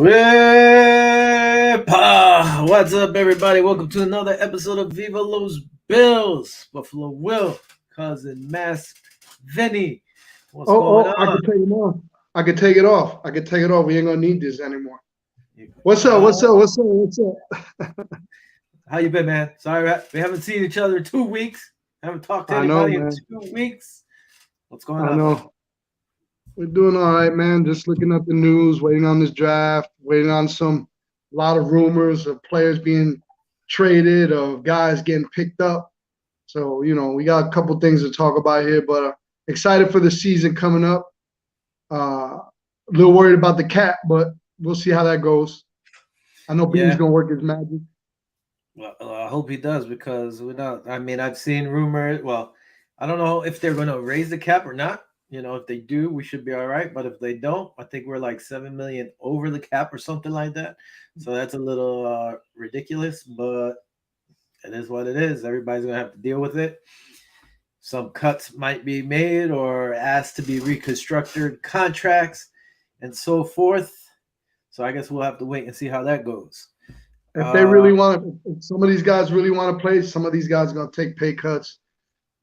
Whippa! What's up, everybody? Welcome to another episode of Viva Los Bills. Buffalo Will Cousin Vinny. What's going on? I can take it off. I can take it off. We ain't gonna need this anymore. What's up? How you been, man? Sorry, we haven't seen each other in 2 weeks. Haven't talked to anybody in 2 weeks. What's going on? I know. We're doing all right, man. Just looking at the news, waiting on this draft, waiting on a lot of rumors of players being traded, of guys getting picked up. So, we got a couple things to talk about here, but excited for the season coming up. A little worried about the cap, but we'll see how that goes. I know Bean's going to work his magic. Well, I hope he does, because I've seen rumors. Well, I don't know if they're going to raise the cap or not. If they do, we should be all right. But if they don't, I think we're like $7 million over the cap or something like that. So that's a little ridiculous, but it is what it is. Everybody's going to have to deal with it. Some cuts might be made or asked to be reconstructed, contracts and so forth. So I guess we'll have to wait and see how that goes. If they really want to, if some of these guys really want to play, some of these guys are going to take pay cuts.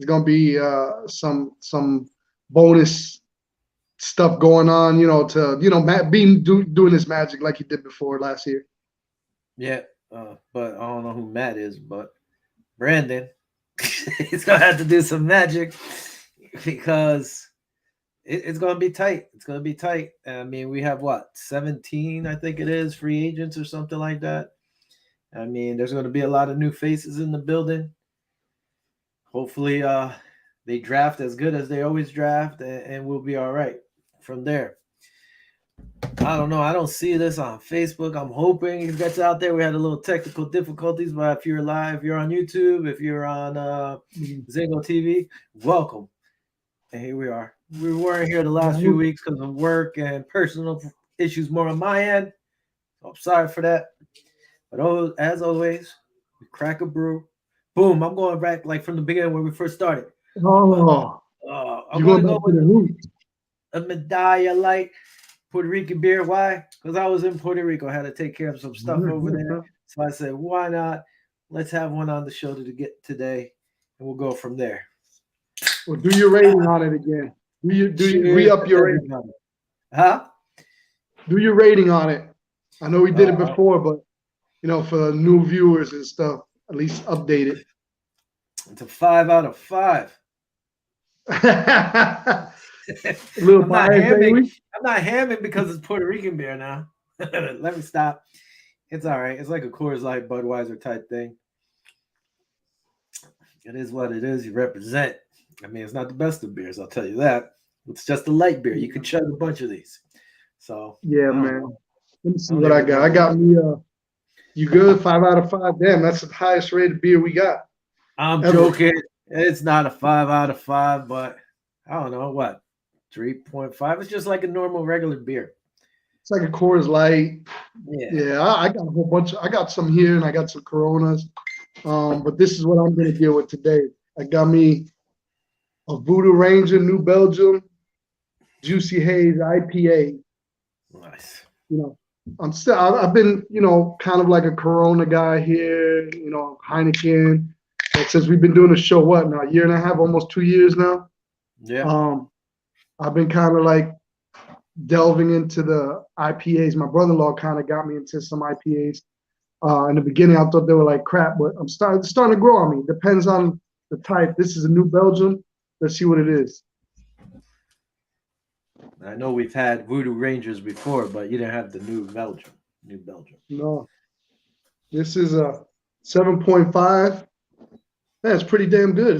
There's going to be some bonus stuff going on, Matt Bean doing his magic like he did before last year. Yeah, but I don't know who Matt is, but Brandon, he's going to have to do some magic, because it's going to be tight. It's going to be tight. I mean, we have 17, I think it is, free agents or something like that. I mean, there's going to be a lot of new faces in the building. Hopefully, they draft as good as they always draft, and we'll be all right from there. I don't know. I don't see this on Facebook. I'm hoping it gets out there. We had a little technical difficulties, but if you're live, if you're on YouTube, if you're on Zingo TV, welcome. And here we are. We weren't here the last few weeks because of work and personal issues more on my end. So I'm sorry for that. But as always, we crack a brew. Boom, I'm going back like from the beginning when we first started. I'm going to go with a Medalla Light Puerto Rican beer. Why? Because I was in Puerto Rico. I had to take care of some stuff over there. So I said, why not? Let's have one on the show to get today, and we'll go from there. Well, do your rating on it again. Re-up your rating on it. Huh? Do your rating on it. I know we did it before, but, for new viewers and stuff, at least update it. It's a 5 out of 5. I'm not hamming because it's Puerto Rican beer now. Let me stop. It's all right. It's like a Coors Light, Budweiser type thing. It is what it is. You represent. I mean, it's not the best of beers, I'll tell you that. It's just a light beer. You can chug a bunch of these. So yeah, man. Let me see what I got. I got me you good? 5 out of 5. Damn, that's the highest rated beer we got. I'm joking. It's not a 5 out of 5, but I don't know what. 3.5. It's just like a normal regular beer. It's like a Coors Light. Yeah. I got a whole bunch. I got some here and I got some Coronas. But this is what I'm going to deal with today. I got me a Voodoo Ranger New Belgium Juicy Haze IPA. Nice. I've been, kind of like a Corona guy here, Heineken. Since we've been doing the show, now, a year and a half, almost 2 years now. Yeah. I've been kind of like delving into the IPAs. My brother-in-law kind of got me into some IPAs. In the beginning, I thought they were like crap, but I'm starting to grow on me. Depends on the type. This is a New Belgium. Let's see what it is. I know we've had Voodoo Rangers before, but you didn't have the New Belgium. No. This is a 7.5. Man, it's pretty damn good.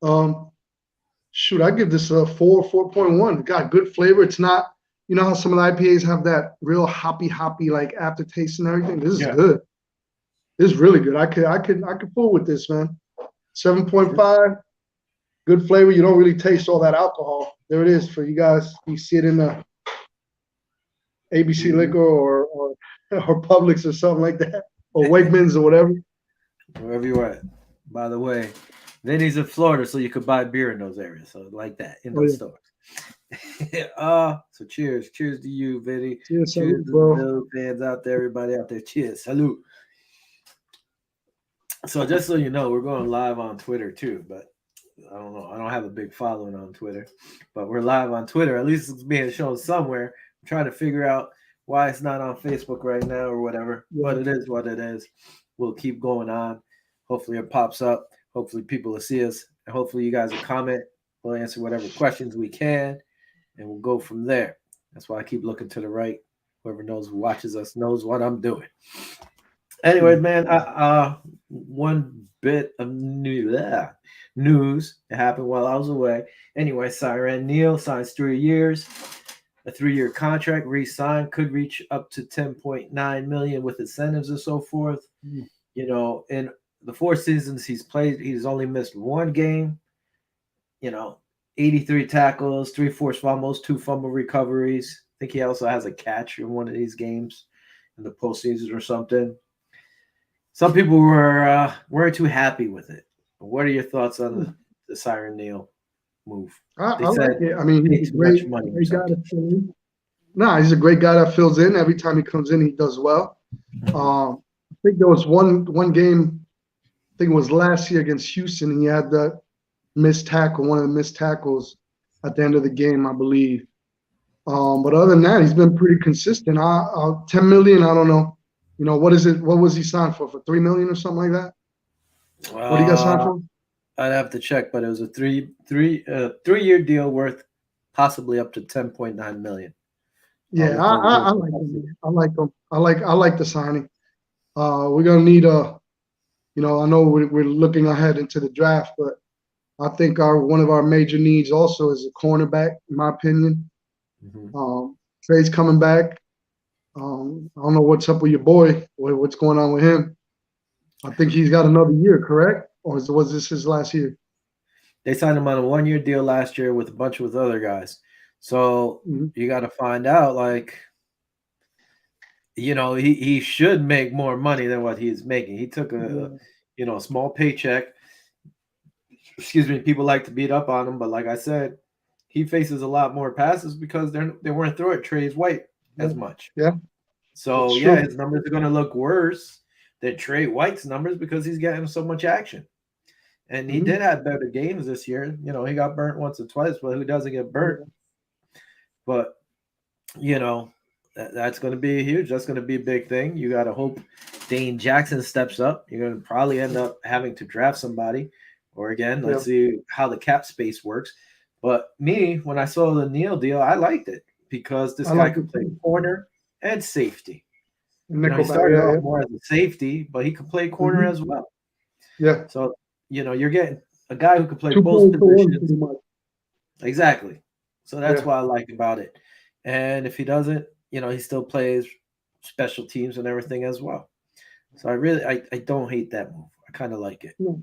I give this a 4.1. It got good flavor. It's not, how some of the IPAs have that real hoppy like aftertaste and everything. This is good. This is really good. I could fool with this, man. 7.5. Good flavor. You don't really taste all that alcohol. There it is for you guys. You see it in the ABC Liquor or Publix or something like that, or Wegmans or whatever. Wherever you're at. By the way, Vinny's in Florida, so you could buy beer in those areas. So like that in those stores. So cheers to you, Vinny. Cheers, Cheers salute, to the bro. Bill fans out there, everybody out there. Cheers, salute. So just so you know, we're going live on Twitter too, but I don't know. I don't have a big following on Twitter, but we're live on Twitter. At least it's being shown somewhere. I'm trying to figure out why it's not on Facebook right now or whatever, Yeah. but it is what it is. We'll keep going on. Hopefully it pops up. Hopefully people will see us, and hopefully you guys will comment. We'll answer whatever questions we can, and we'll go from there. That's why I keep looking to the right. Whoever knows who watches us knows what I'm doing. Anyways, Mm. man, one bit of news that happened while I was away. Anyway, Siren Neal signs 3 years, a 3-year contract, re-signed, could reach up to 10.9 million with incentives and so forth. Mm. You know, in the 4 seasons he's played, he's only missed 1 game. You know, 83 tackles, 3 forced fumbles, 2 fumble recoveries. I think he also has a catch in one of these games in the postseason or something. Some people weren't too happy with it. What are your thoughts on the Siren Neal move? They I like said it. I mean, paid he's a too much great, money or great guy to something. fill in. Nah, he's a great guy that fills in. Every time he comes in, he does well. I think there was one game. I think it was last year against Houston, and he had that missed tackle, one of the missed tackles at the end of the game, I believe. But other than that, he's been pretty consistent. 10 million, I don't know. You know, what is it? What was he signed for? For 3 million or something like that? What do you got signed Uh, for? I'd have to check, but it was a 3-year deal worth possibly up to 10.9 million. Yeah, With those I deals. like him. I like him. I like the signing. We're gonna need I know we're looking ahead into the draft, but I think one of our major needs also is a cornerback, in my opinion. Mhm. Trey's coming back. I don't know what's up with your boy. What's going on with him? I think he's got another year, correct? Or was this his last year? They signed him on a 1-year deal last year with a bunch of other guys. So Mhm. you got to find out, like, he should make more money than what he's making. He took Yeah. a small paycheck. Excuse me. People like to beat up on him, but like I said, he faces a lot more passes because they weren't throwing at Trey's White Yeah. as much. Yeah, So that's yeah, true. his numbers are going to look worse than Trey White's numbers because he's getting so much action. And he Hmm. did have better games this year. He got burnt once or twice, but who doesn't get burnt? Yeah. But you know, that's going to be huge. That's going to be a big thing. You got to hope Dane Jackson steps up. You're going to probably end up having to draft somebody, or again, Yeah. let's see how the cap space works. But me, when I saw the Neal deal, I liked it because this I guy like could it play too. corner and safety. He Nickelback. started Yeah, off yeah. more as a safety, but he could play corner Hmm. as well. Yeah. So, you're getting a guy who could play Two both players to one, positions. pretty much. Exactly. So that's Yeah. what I like about it. And if he doesn't, he still plays special teams and everything as well. So I don't hate that move. I kind of like it. No,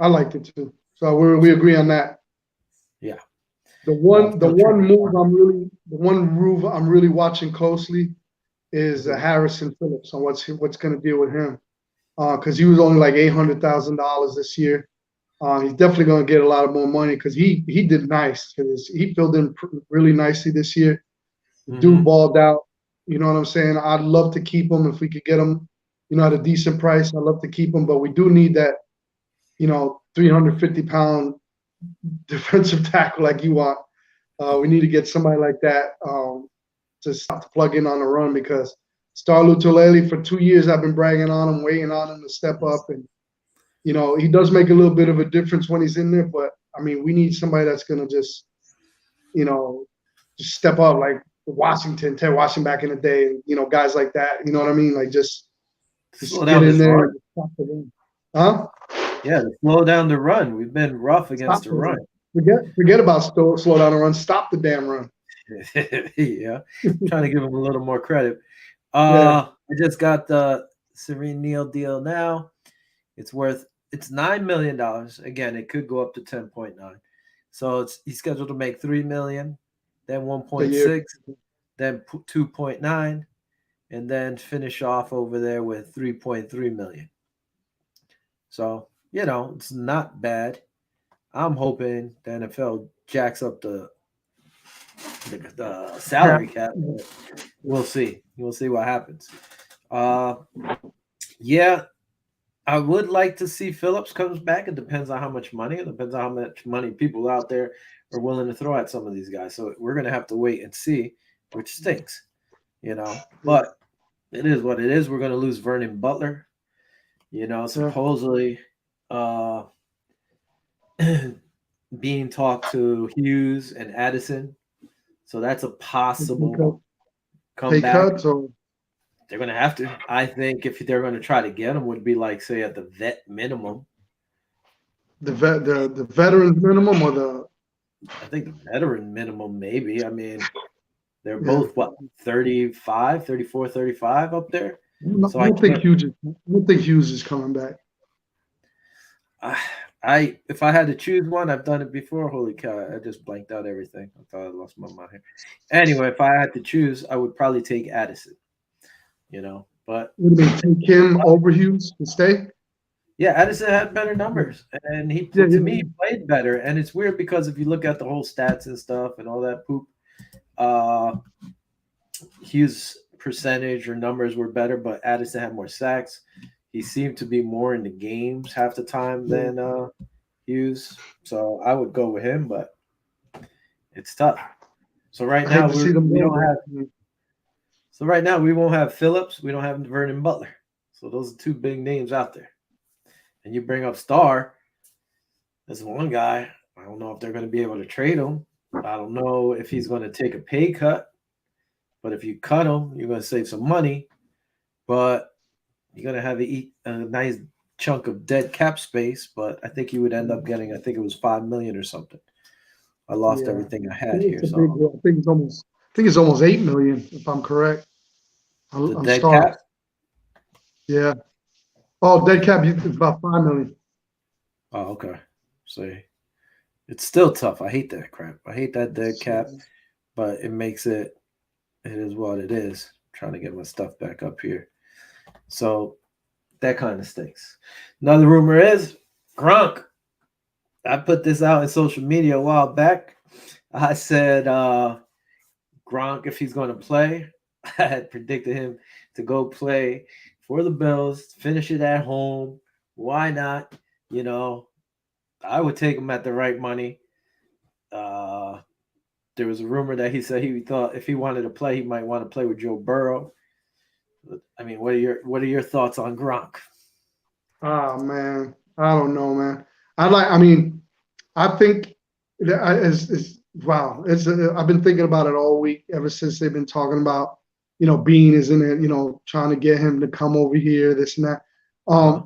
I liked it too. So we agree on that. Yeah. The But I'm one the still one cheering for move him. I'm really watching closely is Mhm. Harrison Phillips on what's going to deal with him. Because he was only like $800,000 this year. He's definitely going to get a lot of more money because he did nice. He filled in really nicely this year. The dude Mhm. balled out. You know what I'm saying? I'd love to keep him if we could get him, at a decent price. I'd love to keep him, but we do need that, 350-pound defensive tackle like you want. We need to get somebody like that to plug in on the run because Star Lutulele for 2 years I've been bragging on him, waiting on him to step up, and he does make a little bit of a difference when he's in there. But I mean, we need somebody that's gonna you know, just step up like Washington, Ted Washington back in the day, guys like that. You know what I mean? Like just Slow get down in this there run. and stop the run. Huh? Yeah, slow down the run. We've been rough against Stop the the run. run. Forget about slow down the run. Stop the damn run. Yeah. Trying to give him a little more credit. Yeah. I just got the Serene Neal deal now. It's $9 million. Again, it could go up to 10.9. So he's scheduled to make 3 million, then A year. 1.6, then 2.9, and then finish off over there with 3.3 million. So, it's not bad. I'm hoping the NFL jacks up the the Cap. salary cap. But we'll see. We'll see what happens. Uh, yeah, I would like to see Phillips comes back. It depends on how much money. It depends on how much money people out there are willing to throw at some of these guys. So we're gonna have to wait and see, which stinks, you know. Yeah, But it is what it is. We're gonna lose Vernon Butler. yeah. Supposedly, uh, being talked to Hughes and Addison. So that's a Pay possible cut- pay comeback. cuts or They're gonna have to. I think if they're gonna try to get him, would be like say at the vet minimum. the veterans minimum or the I think the veteran minimum, maybe. I mean, they're yeah. both what 35, 34, 35 up there. So I I don't think can't. Hughes. I don't think Hughes is coming back. I, I if I had to choose one, I've done it before. Holy cow! I just blanked out everything. I thought I lost my mind here. Anyway, if I had to choose, I would probably take Addison. But What do you mean? Take him over Hughes to stay? yeah, Addison had better numbers, and Yeah, to yeah, me he played better. And it's weird because if you look at the whole stats and stuff and all that poop, uh, Hughes' percentage or numbers were better, but Addison had more sacks. He seemed to be more in the games half the time yeah. than Hughes, so I would go with him. But it's tough. So right I hate now to see them we go, don't but have. So right now we won't have Phillips. We don't have Vernon Butler. So those are two big names out there. And you bring up Starr. There's one guy. I don't know if they're going to be able to trade him. I don't know if he's going to take a pay cut. But if you cut him, you're going to save some money. But you're going to have to eat a nice chunk of dead cap space. But I think you would end up getting, I think it was 5 million or something. I lost yeah, everything I I had think here. it's a big. So I think it's almost 8 million if I'm correct. the On dead Star. cap. Yeah. Oh, dead cap is about 5 million. Oh, okay. So it's still tough. I hate that crap. I hate that dead cap, but it makes it. It is what it is. I'm trying to get my stuff back up here. So that kind of stinks. Another rumor is Gronk. I put this out in social media a while back. I said Gronk, if he's going to play, I had predicted him to go play for the Bills, finish it at home. Why not? You know, I would take him at the right money. Uh, there was a rumor that he said he thought if he wanted to play, he might want to play with Joe Burrow. I mean, what are your thoughts on Gronk? Oh man, I don't know, man. I mean, I think that it's wow. I've been thinking about it all week ever since they've been talking about, Bean is in it, trying to get him to come over here, this and that. Uh-huh.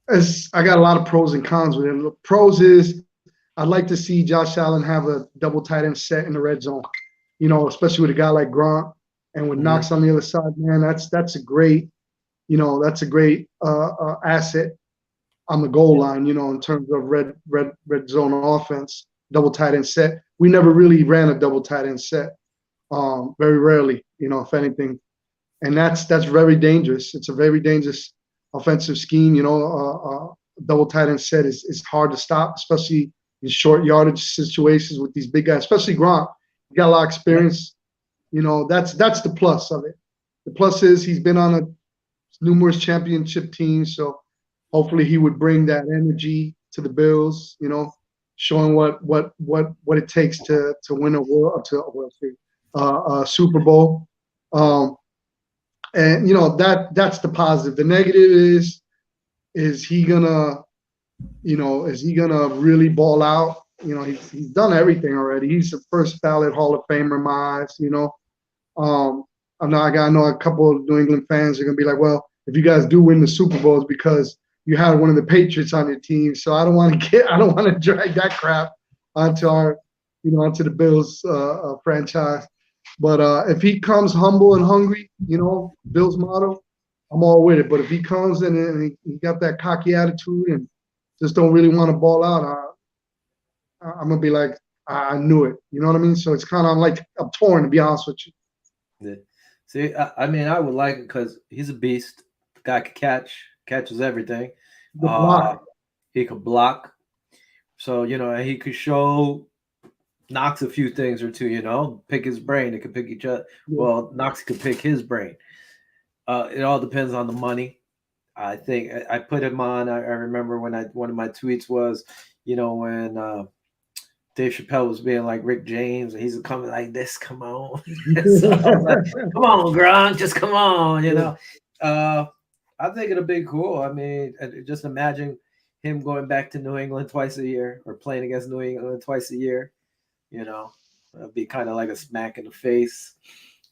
As I got a lot of pros and cons with it. The pros is I'd like to see Josh Allen have a double tight end set in the red zone, especially with a guy like Gronk and with Mm-hmm. Knox on the other side, man. That's a great, that's a great asset on the goal line, in terms of red zone offense, double tight end set. We never really ran a double tight end set, very rarely, if anything, and that's very dangerous. It's a very dangerous offensive scheme. Double tight end set is hard to stop, especially in short yardage situations with these big guys, especially Gronk. He got a lot of Yeah. experience. That's the plus of it. The plus is he's been on a numerous championship teams, so hopefully he would bring that energy to the Bills. Showing what it takes to win a Super Bowl. And that's the positive. The negative is he gonna really ball out? He's done everything already. He's the first ballot Hall of Famer in my eyes. Um, I know a couple of New England fans are gonna be like, well, if you guys do win the Super Bowl, it's because you had one of the Patriots on your team. So I don't want to drag that crap onto onto the Bills franchise. But if he comes humble and hungry, Bills motto, I'm all with it. But if he comes in and he got that cocky attitude and just don't really want to ball out, I'm gonna be like, I knew it. You know what I mean? So it's kind of like I'm torn, to be honest with you. Yeah. See, I mean, I would like it because he's a beast. The guy can catches everything. The block. He could block. So and he could show Knox a few things or two, pick his brain. It could pick each other. Yeah. Well, Knox could pick his brain. It all depends on the money. I think I put him on. I remember when one of my tweets was, when Dave Chappelle was being like Rick James, and he's coming like this. Come on, so I was like, "Come on, Gronk, just come on," I think it'll be cool. I mean, just imagine him going back to New England twice a year or playing against New England twice a year. It'd be kind of like a smack in the face.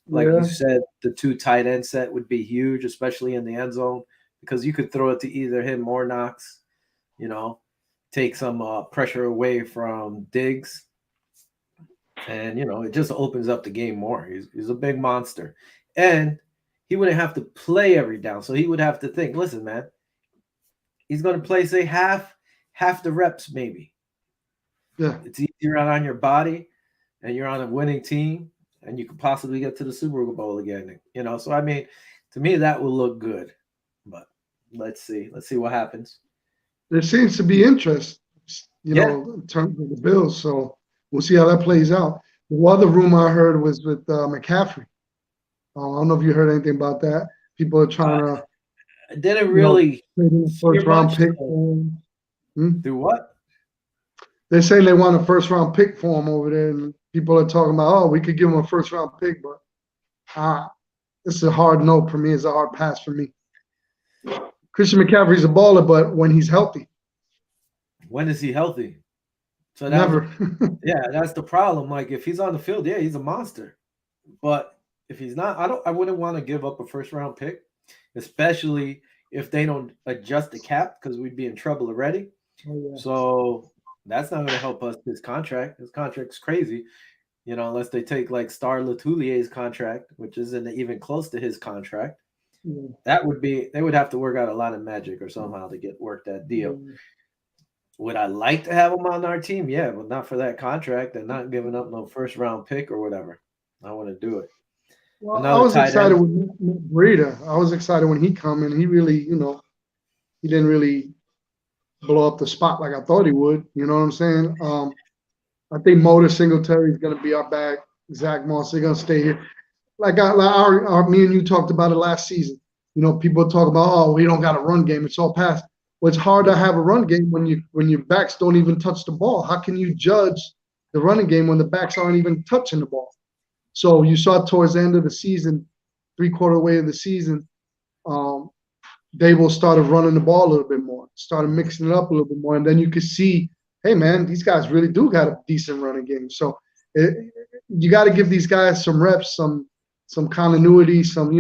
Like you Yeah. said, the two tight end set would be huge, especially in the end zone, because you could throw it to either him or Knox, you know, take some pressure away from Diggs. And, it just opens up the game more. He's a big monster. And he wouldn't have to play every down. So he would have to think, listen, man, he's going to play, say, half the reps, maybe. Yeah. It's easier on your body, and you're on a winning team, and you could possibly get to the Super Bowl again. So I mean, to me, that will look good. But let's see what happens. There seems to be interest, Yeah. in terms of the Bills. So we'll see how that plays out. The other rumor I heard was with McCaffrey. I don't know if you heard anything about that. People are trying to, I didn't really trade in a hear first round much. pick for him. Do what? They're saying they want a first round pick for him over there, and people are talking about, oh, we could give him a first round pick, but this is a hard no for me. It's a hard pass for me. Christian McCaffrey's a baller, but when he's healthy, When is he healthy? So never. that's the problem. Like if he's on the field, yeah, he's a monster. But if he's not, I wouldn't want to give up a first round pick, especially if they don't adjust the cap because we'd be in trouble already. Oh, yeah. So that's not going to help us. His contract. His contract's crazy. Unless they take like Star Letulier's contract, which isn't even close to his contract. Yeah. They would have to work out a lot of magic or somehow to work that deal. Yeah. Would I like to have him on our team? Yeah, but not for that contract and not giving up no first round pick or whatever. I want to do it. Well, I Another was tight excited end. with Breida. I was excited when he come in. He really, he didn't really blow up the spot like I thought he would. You know what I'm saying? I think Motor Singletary is going to be our back. Zach Moss, they're going to stay here. Like me and you talked about it last season. People talk about, oh, we don't got a run game. It's all pass. Well, it's hard to have a run game when your backs don't even touch the ball. How can you judge the running game when the backs aren't even touching the ball? So you saw towards the end of the season, 3/4 way of the season, Dable started running the ball a little bit more, started mixing it up a little bit more, and then you could see, hey man, these guys really do got a decent running game. So you got to give these guys some reps, some continuity, some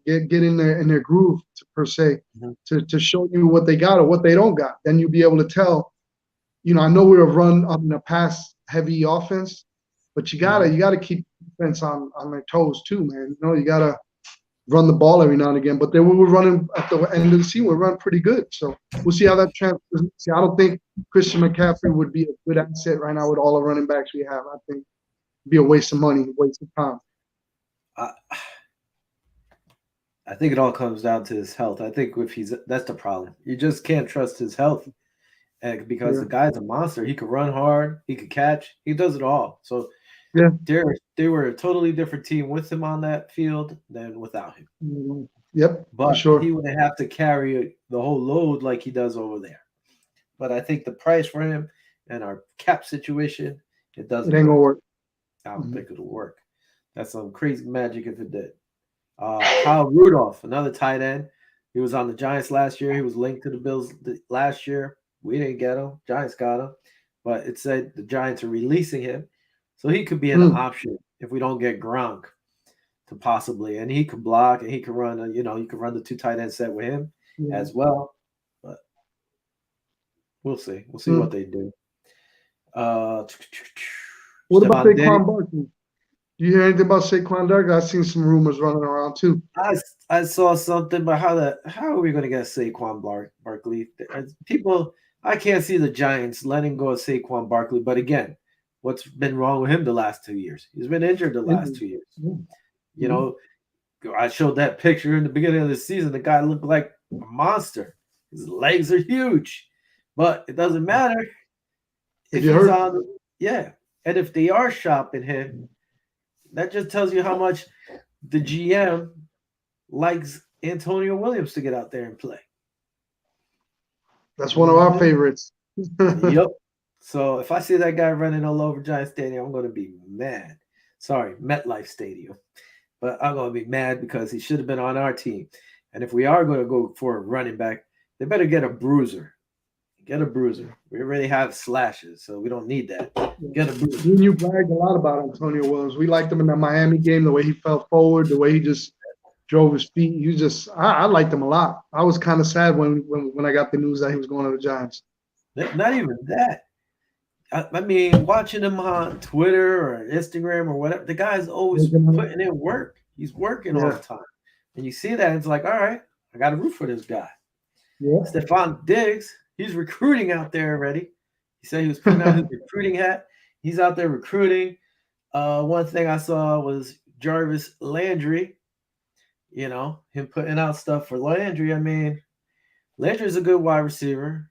get in their groove per se, to show you what they got or what they don't got. Then you'll be able to tell. I know we're a run up in a pass heavy offense, but you gotta keep defense on their toes too, man. You gotta run the ball every now and again. But then we were running at the end of the season, we're running pretty good. So we'll see how that transfers. See, I don't think Christian McCaffrey would be a good asset right now with all the running backs we have. I think it'd be a waste of money, a waste of time. I think it all comes down to his health. I think that's the problem. You just can't trust his health, and because the guy's a monster. He could run hard, he could catch, he does it all. So Yeah. they were a totally different team with him on that field than without him. Yep, But for sure. he wouldn't have to carry the whole load like he does over there. But I think the price for him and our cap situation, it doesn't. It ain't gonna work. I don't think it'll work. That's some crazy magic if it did. Kyle Rudolph, another tight end. He was on the Giants last year. He was linked to the Bills last year. We didn't get him. Giants got him. But it said the Giants are releasing him. So he could be an option if we don't get Gronk to possibly. And he could block and he could run, you could run the two tight end set with him as well. But we'll see. We'll see what they do. What about Saquon Barkley? Do you hear anything about Saquon Barkley? I've seen some rumors running around too. I saw something about how are we going to get Saquon Barkley? People, I can't see the Giants letting go of Saquon Barkley. But again, what's been wrong with him the last 2 years? He's been injured the last 2 years. I showed that picture in the beginning of the season. The guy looked like a monster. His legs are huge, but it doesn't matter if he's on. Yeah, And if they are shopping him, that just tells you how much the GM likes Antonio Williams to get out there and play. That's one of our Mhm. favorites. Yep. So if I see that guy running all over Giant Stadium, I'm going to be mad. Sorry, MetLife Stadium. But I'm going to be mad because he should have been on our team. And if we are going to go for a running back, they better get a bruiser. Get a bruiser. We already have slashes, so we don't need that. Get a bruiser. You bragged a lot about Antonio Williams. We liked him in that Miami game, the way he fell forward, the way he just drove his feet. I liked him a lot. I was kind of sad when I got the news that he was going to the Giants. Not even that. I mean, watching him on Twitter or Instagram or whatever, the guy's always putting in work. He's working all the time. And you see that, it's like, all right, I got to root for this guy. Yeah. Stephon Diggs, he's recruiting out there already. He said he was putting out his recruiting hat. He's out there recruiting. One thing I saw was Jarvis Landry, him putting out stuff for Landry. I mean, Landry's a good wide receiver.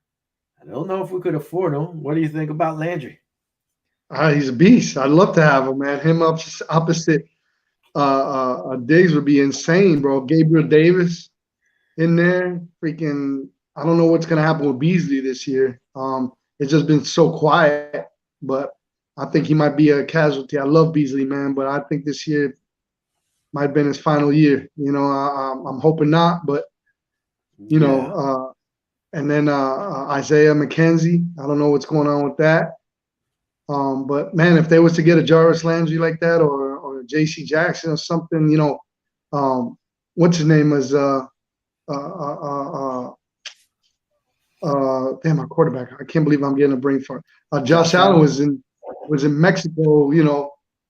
I don't know if we could afford him. What do you think about Landry? He's a beast. I'd love to have him, man. Him opposite Diggs would be insane, bro. Gabriel Davis in there, freaking. I don't know what's gonna happen with Beasley this year. It's just been so quiet, but I think he might be a casualty. I love Beasley, man, but I think this year might have been his final year. I'm hoping not, but and then Isaiah McKenzie. I don't know what's going on with that. But man, if they was to get a Jarvis Landry like that, or J.C. Jackson or something, what's his name is damn, our quarterback. I can't believe I'm getting a brain fart. Josh Allen was in Mexico,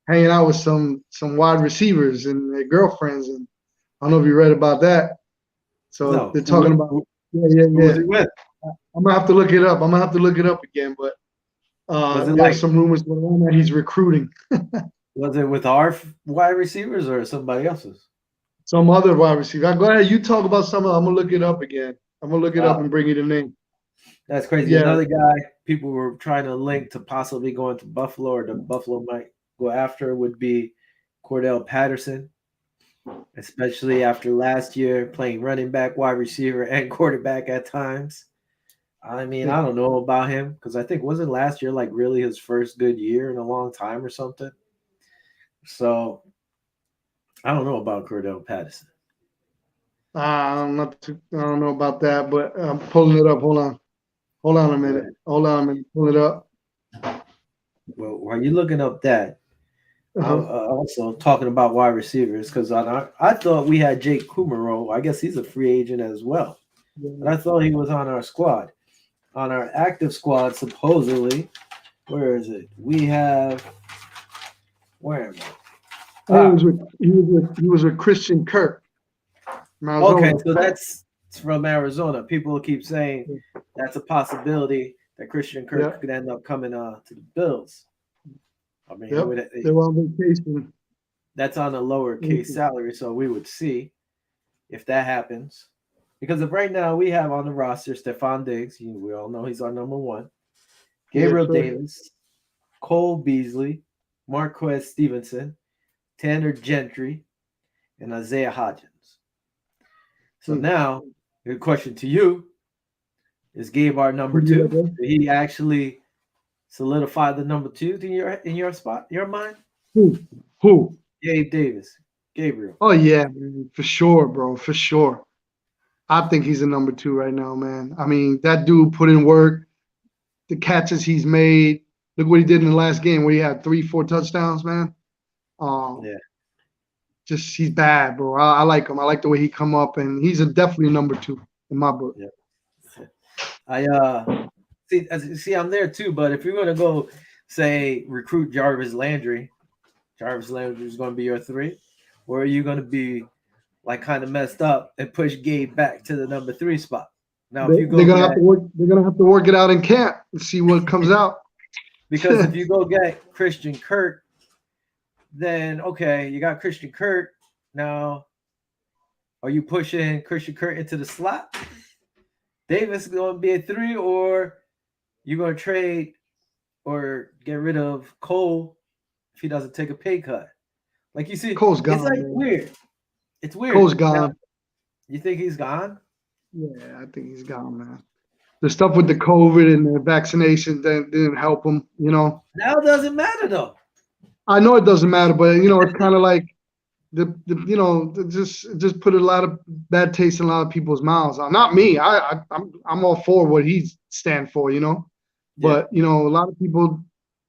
hanging out with some wide receivers and their girlfriends, and I don't know if you read about that. So they're talking about yeah. I'm gonna have to look it up. Again, but there are some rumors going on that he's recruiting. Was it with our wide receivers or somebody else's? Some other wide receiver. Go ahead. You talk about some. I'm gonna look it up again. I'm gonna look it up and bring you the name. That's crazy. Yeah. Another guy people were trying to link to possibly going to Buffalo, or the Buffalo might go after, would be Cordell Patterson, especially after last year playing running back, wide receiver, and quarterback at times. I mean, I don't know about him because I think wasn't last year like really his first good year in a long time or something. So I don't know about Cordell Patterson. I don't know about that, but I'm pulling it up. Hold on a minute. Pull it up. Well, while you're looking up that, also talking about wide receivers, because I thought we had Jake Kumaro. I guess he's a free agent as well. But I thought he was on our squad. On our active squad, supposedly. Where is it? We have. Where am I? He was with Christian Kirk. Okay, so that's from Arizona. People keep saying that's a possibility that Christian Kirk could end up coming to the Bills. I mean, they're on vacation. That's on a lower case salary, so we would see if that happens. Because if right now we have on the roster Stephon Diggs, we all know he's our number one. Gabriel Davis, Cole Beasley, Marquez Stevenson, Tanner Gentry, and Isaiah Hodgins. So now, the question to you is: Gabe our number two? Did he actually solidify the number two in your spot, your mind? Who? Gabe Davis, Gabriel. Oh yeah, man, for sure, bro, for sure. I think he's the number two right now, man. I mean, that dude put in work. The catches he's made. Look what he did in the last game where he had 3-4 touchdowns, man. Just he's bad, bro. I like him. I like the way he come up, and he's definitely number two in my book. Yeah. I see. I'm there too. But if you're gonna go say recruit Jarvis Landry is going to be your three, or are you going to be like kind of messed up and push Gabe back to the number three spot? Now, if you go, they're gonna have to work it out in camp and see what comes out. Because if you go get Christian Kirk, then okay, you got Christian Kirk. Now, are you pushing Christian Kirk into the slot? Davis is going to be a three, or you're going to trade, or get rid of Cole if he doesn't take a pay cut. Like you see, Cole's it's gone, like man. weird. It's weird. Cole's Now, gone. you think he's gone? Yeah, I think he's gone, man. The stuff with the COVID and the vaccinations that didn't help him. Now it doesn't matter though. I know it doesn't matter, but it's kind of like it just put a lot of bad taste in a lot of people's mouths. Not me. I'm all for what he stand for. Yeah. But a lot of people,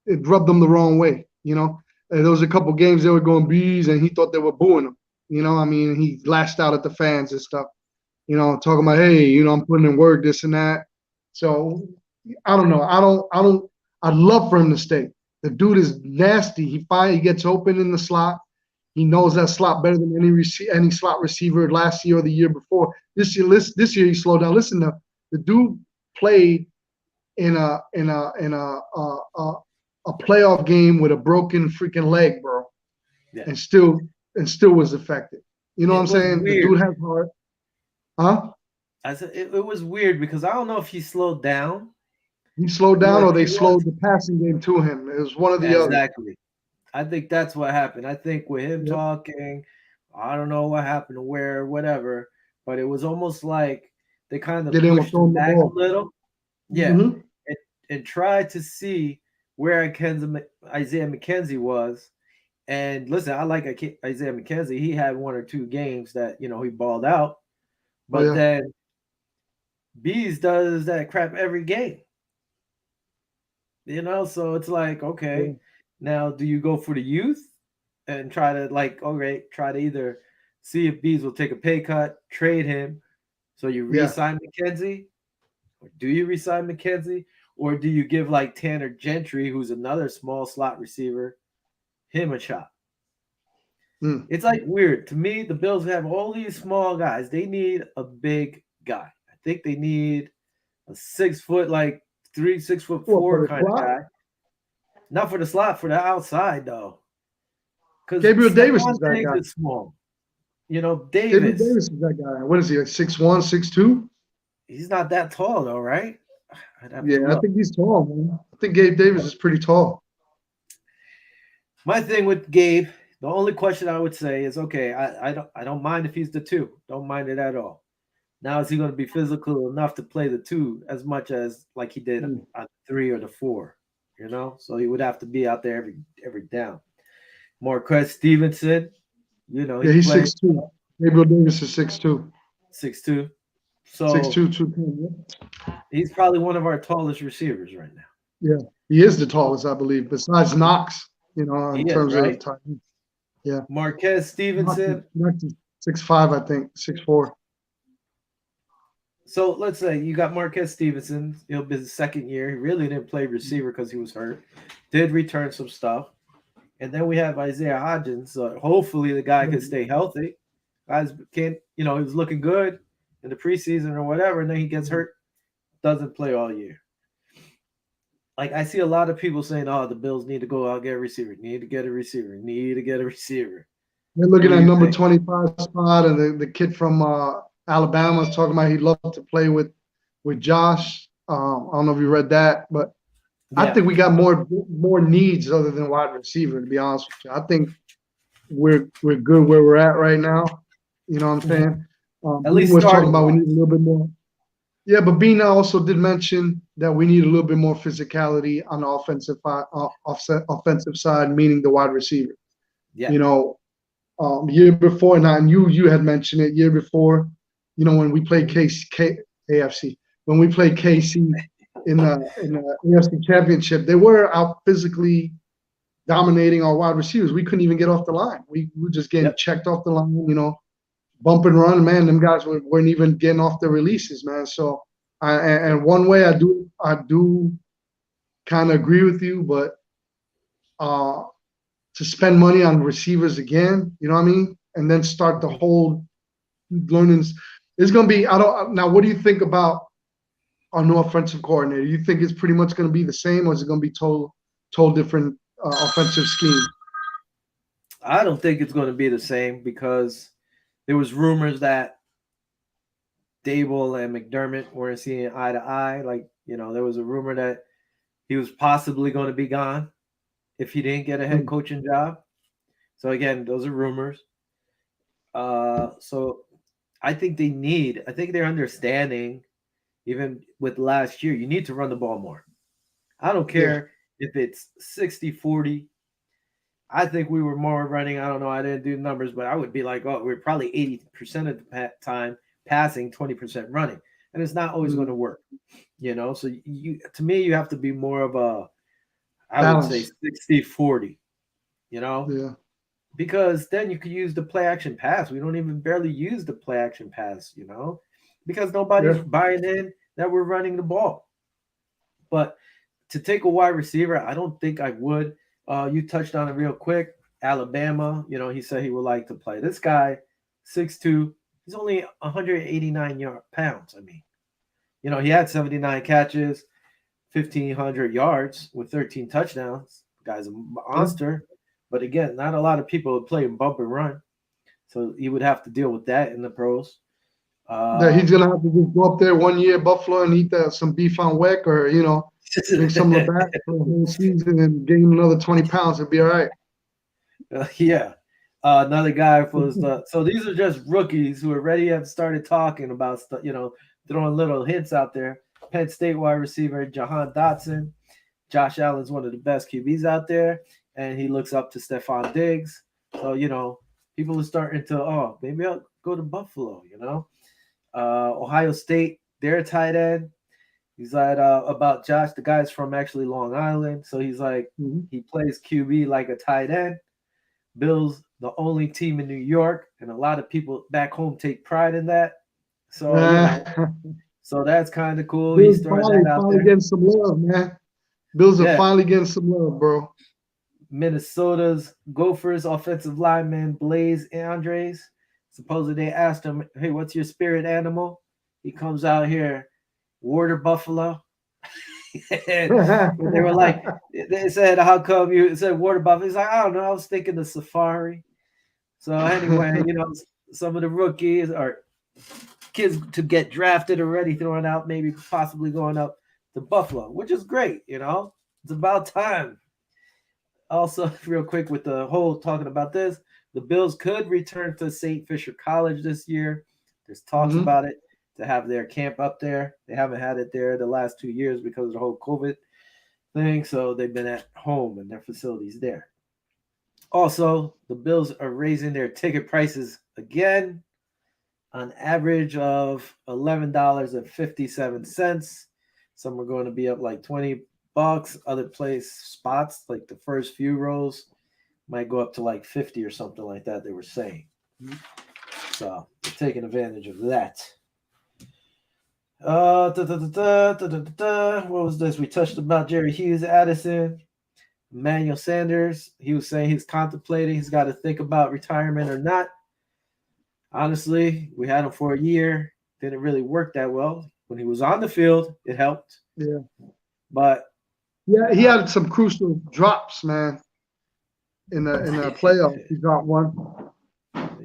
it rubbed them the wrong way. And there was a couple games they were going bees, and he thought they were booing him. I mean, he lashed out at the fans and stuff. Talking about, hey, I'm putting in work, this and that. So I don't know. I'd love for him to stay. The dude is nasty. He gets open in the slot. He knows that slot better than any slot receiver last year or the year before. This year he slowed down. Listen, the dude played in a playoff game with a broken freaking leg, bro, Yeah. and still was effective. You know what It I'm was saying? The weird. dude has heart. Huh? I said it was weird because I don't know if he slowed down He slowed or down, if or they he was. slowed the passing game to him. It was one or the Yeah, other. exactly. I think that's what happened. I think with him Yep. talking, I don't know what happened, where, whatever, but it was almost like they kind They of didn't want to pushed throw him him the back a ball. little. Yeah. Mm-hmm. And, and tried to see where Isaiah McKenzie was. And listen, I like Isaiah McKenzie. He had one or two games that, he balled out. Oh But yeah. then Bees does that crap every game. So it's like, Yeah. okay, now do you go for the youth and try to like, okay, try to either see if Bees will take a pay cut, trade him, so you Yeah. re-sign McKenzie, or do you re-sign McKenzie, or do you give like Tanner Gentry, who's another small slot receiver, him a shot? Mm. It's like weird to me. The Bills have all these small guys. They need a big guy. I think they need a 6 foot, like 6 foot Well, for four the kind of slot, guy. Not for the slot, for the outside though. Because Gabriel Davis Stephon is that Diggs guy. is small. Gabriel Davis, Davis is that guy. What is he, like 6'1", 6'2"? he's not that tall though, right? I'd have to Yeah, I look. think he's tall, man. I think Gabe Davis is pretty tall. My thing with Gabe, the only question I would say is, okay, I don't mind if he's the two. Don't mind it at all. Now is he going to be physical enough to play the two as much as like he did Mm. on 3 or the 4? So he would have to be out there every down. Marquez Stevenson, Yeah, he he's played 6'2". Gabriel Davis is 6'2". 6'2". Six So two, 210. he's probably one of our tallest receivers right now. Yeah. He is the tallest, I believe, besides Knox, He in is, terms of right? tight end. Yeah. Marquez Stevenson. Knox is 6'5", I think, 6'4". So let's say you got Marquez Stevenson. He'll be his second year. He really didn't play receiver because he was hurt. Did return some stuff. And then we have Isaiah Hodgins. So hopefully the guy can stay healthy. Guys can't, he was looking good in the preseason or whatever, and then he gets hurt, doesn't play all year. Like I see a lot of people saying, "Oh, the Bills need to go out and get a receiver. Need to get a receiver. Need to get a receiver." They're What looking do at you number think? 25 spot, and the kid from Alabama is talking about he'd love to play with Josh. I don't know if you read that, but I Yeah. think we got more needs other than wide receiver. To be honest with you, I think we're good where we're at right now. You know what I'm saying? At Bean least was talking starting about we wise. need a little bit more. Yeah, but Bean also did mention that we need a little bit more physicality on the offensive side, meaning the wide receiver. Yeah. You know, year before, and you had mentioned it year before. When we played AFC, when we played KC in the AFC Championship, they were out physically dominating our wide receivers. We couldn't even get off the line. We were just getting Yep. checked off the line. Bump and run, man. Them guys weren't even getting off the releases, man. So, and one way I do kind of agree with you, but uh, to spend money on receivers again, you know what I mean, and then start the whole learning. It's gonna be. I don't now. What do you think about our new offensive coordinator? You think it's pretty much gonna be the same, or is it gonna be total different offensive scheme? I don't think it's going to be the same because there was rumors that Dable and McDermott weren't seeing eye to eye. Like, there was a rumor that he was possibly going to be gone if he didn't get a head Mm. coaching job. So again, those are rumors. So I think they're understanding, even with last year, you need to run the ball more. I don't Yeah. care if it's 60-40. I think we were more running. I don't know. I didn't do numbers, but I would be like, oh, we're probably 80% of the time passing, 20% running. And it's not always going to Mm. work, So to me, you have to be more of I would say Balance. 60-40, you know, Yeah. because then you could use the play action pass. We don't even barely use the play action pass, because nobody's Yeah. buying in that we're running the ball. But to take a wide receiver, I don't think I would. You touched on it real quick. Alabama, he said he would like to play. This guy, 6'2", he's only 189 pounds. I mean, he had 79 catches, 1,500 yards with 13 touchdowns. Guy's a Yeah. monster. But again, not a lot of people would play bump and run. So he would have to deal with that in the pros. That he's Um, gonna have to just go up there 1 year at Buffalo and eat some beef on weck, or drink some Labatt for the whole season and gain another 20 pounds. It'll be all right. Yeah. Another guy was so these are just rookies who already have started talking about stuff, throwing little hints out there. Penn State wide receiver Jahan Dotson. Josh Allen's one of the best QBs out there, and he looks up to Stephon Diggs. So, people are starting to, maybe I'll go to Buffalo. Ohio State, their tight end. He's like about Josh, the guy's from actually Long Island. So he's like, Mhm. he plays QB like a tight end. Bills, the only team in New York, and a lot of people back home take pride in that. So, so that's kind of cool. Bills He's throwing finally, that out finally there. getting some love, man. Bills are Yeah. finally getting some love, bro. Minnesota's Gophers offensive lineman Blaze Andres. Supposedly they asked him, hey, what's your spirit animal? He comes out here, water buffalo. And they were like, they said, how come you said water buffalo? He's like, I don't know. I was thinking the safari. So anyway, some of the rookies or kids to get drafted already throwing out, maybe possibly going up to Buffalo, which is great. It's about time. Also, real quick with the whole talking about this, the Bills could return to St. Fisher College this year. There's talks Mhm. about it to have their camp up there. They haven't had it there the last 2 years because of the whole COVID thing. So they've been at home and their facilities there. Also, the Bills are raising their ticket prices again, on average of $11.57. Some are going to be up like $20. Other place spots, like the first few rows, might go up to like 50 or something like that, they were saying. So they're taking advantage of that. What was this? We touched about Jerry Hughes, Addison, Emmanuel Sanders. He was saying he's contemplating, he's got to think about retirement or not. Honestly, we had him for a year. Didn't really work that well. When he was on the field, it helped. Yeah. But Yeah, he had some crucial drops, man. In the playoffs, he dropped one,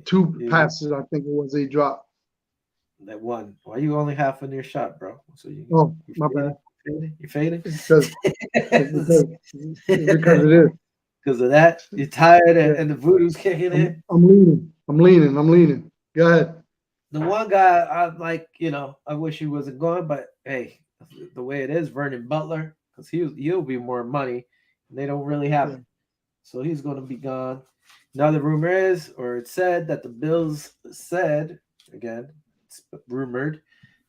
two passes. I think it was he dropped. That one. Why you only half in your shot, bro? So you My bad. You fading? Because it is. Because of that, you're tired Yeah. and the voodoo's kicking in. I'm leaning. Go ahead. The one guy I like, I wish he wasn't going, but hey, the way it is, Vernon Butler, because he'll be more money, and they don't really have it, so he's going to be gone. Now the rumor is, or it said that the Bills said again, it's rumored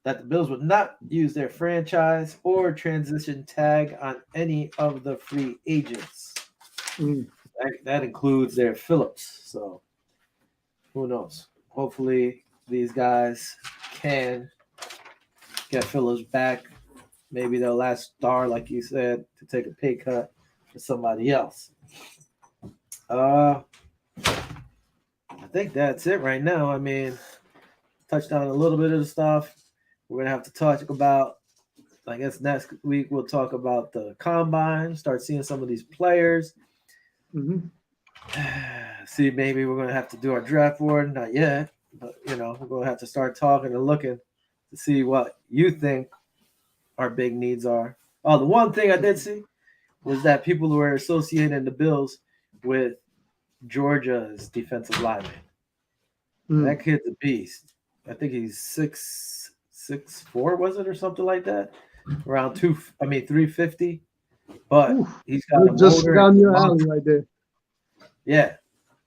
that the Bills would not use their franchise or transition tag on any of the free agents. Mm. That includes their Phillips. So who knows? Hopefully these guys can get Phillips back. Maybe they'll last star, like you said, to take a pay cut for somebody else. I think that's it right now. I mean, touched on a little bit of the stuff. We're gonna have to talk about, I guess next week we'll talk about the combine, start seeing some of these players. Mm-hmm. See, maybe we're gonna have to do our draft board. Not yet, but we're gonna have to start talking and looking to see what you think our big needs are. Oh, the one thing I did see, was that people were associating the Bills with Georgia's defensive lineman. Mm. That kid's a beast. I think he's 6'4", was it, or something like that? Around 350. But Oof. he's got a Just motor and down a your alley monster. right there. Yeah.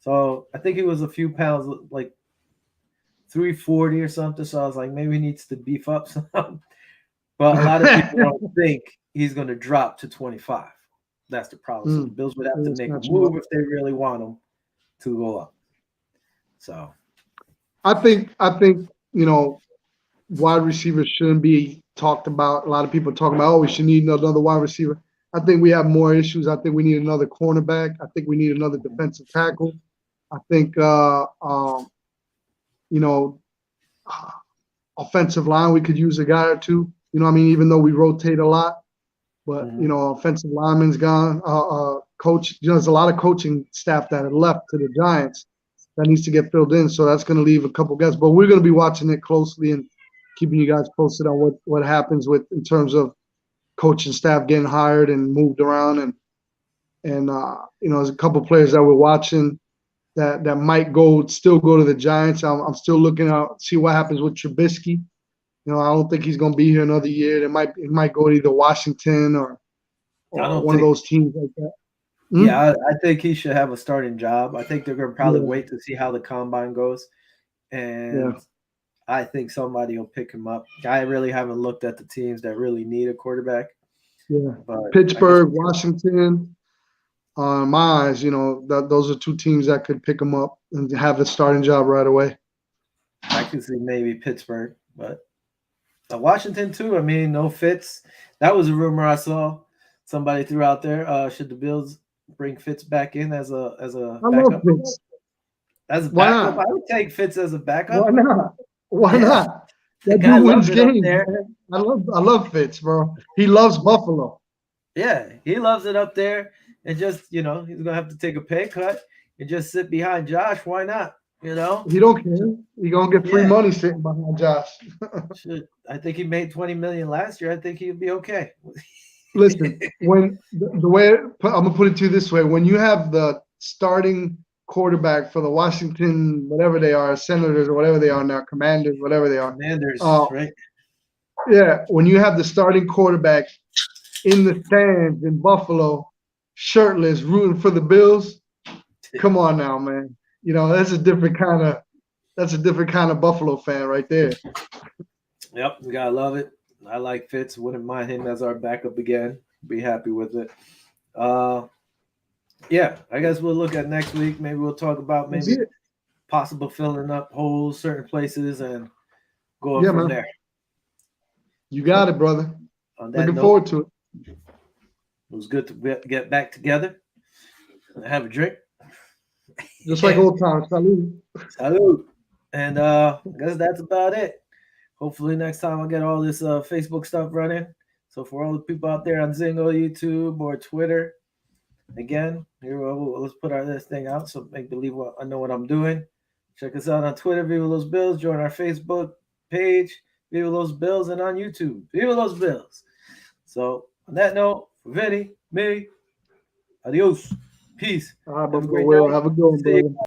So I think he was a few pounds, like 340 or something. So I was like, maybe he needs to beef up some. But a lot of people don't think he's going to drop to 25. That's the problem. So the Bills would have to make a move if they really want him to go up. So I think wide receivers shouldn't be talked about. A lot of people talking about, oh, we should need another wide receiver. I think we have more issues. I think we need another cornerback. I think we need another defensive tackle. I think you know, offensive line, we could use a guy or two. You know what I mean? Even though we rotate a lot, but offensive lineman's gone. Coach, there's a lot of coaching staff that have left to the Giants that needs to get filled in. So that's going to leave a couple guys. But we're going to be watching it closely and keeping you guys posted on what happens with in terms of coaching staff getting hired and moved around. And there's a couple players that we're watching that might still go to the Giants. I'm still looking out, see what happens with Trubisky. I don't think he's going to be here another year. It might go to either Washington or one of those teams like that. Yeah, I think he should have a starting job. I think they're going to probably wait to see how the combine goes. And I think somebody will pick him up. I really haven't looked at the teams that really need a quarterback. Yeah, but Pittsburgh, Washington, my eyes, those are two teams that could pick him up and have a starting job right away. I could see maybe Pittsburgh, but Washington too. I mean, no Fitz. That was a rumor I saw. Somebody threw out there. Should the Bills bring Fitz back in as a backup? Fitz. As a backup, I would take Fitz as a backup. Why not? Why not? That dude wins games. I love Fitz, bro. He loves Buffalo. Yeah, he loves it up there. And just, he's gonna have to take a pay cut and just sit behind Josh. Why not? He don't care. He gonna get free money sitting behind Josh. I think he made $20 million last year. I think he'd be okay. Listen, when the way I'm gonna put it to you this way: when you have the starting quarterback for the Washington, whatever they are, Senators or whatever they are now, Commanders, whatever they are, Commanders, right? Yeah, when you have the starting quarterback in the stands in Buffalo, shirtless, rooting for the Bills, come on now, man. That's a different kind of Buffalo fan right there. Yep, you gotta love it. I like Fitz. Wouldn't mind him as our backup again. Be happy with it. Yeah, I guess we'll look at next week. Maybe we'll talk about possible filling up holes, certain places, and go from there. You got it, brother. Looking forward to it. It was good to get back together and have a drink. Just like old times. Salud. Salud. And I guess that's about it. Hopefully next time I'll get all this Facebook stuff running. So for all the people out there on Zingo, YouTube, or Twitter, again, here let's put this thing out so make believe I know what I'm doing. Check us out on Twitter, Viva Los Bills. Join our Facebook page, Viva Los Bills, and on YouTube, Viva Los Bills. So on that note, for Vinny, me, adios, peace. Have a good one, brother.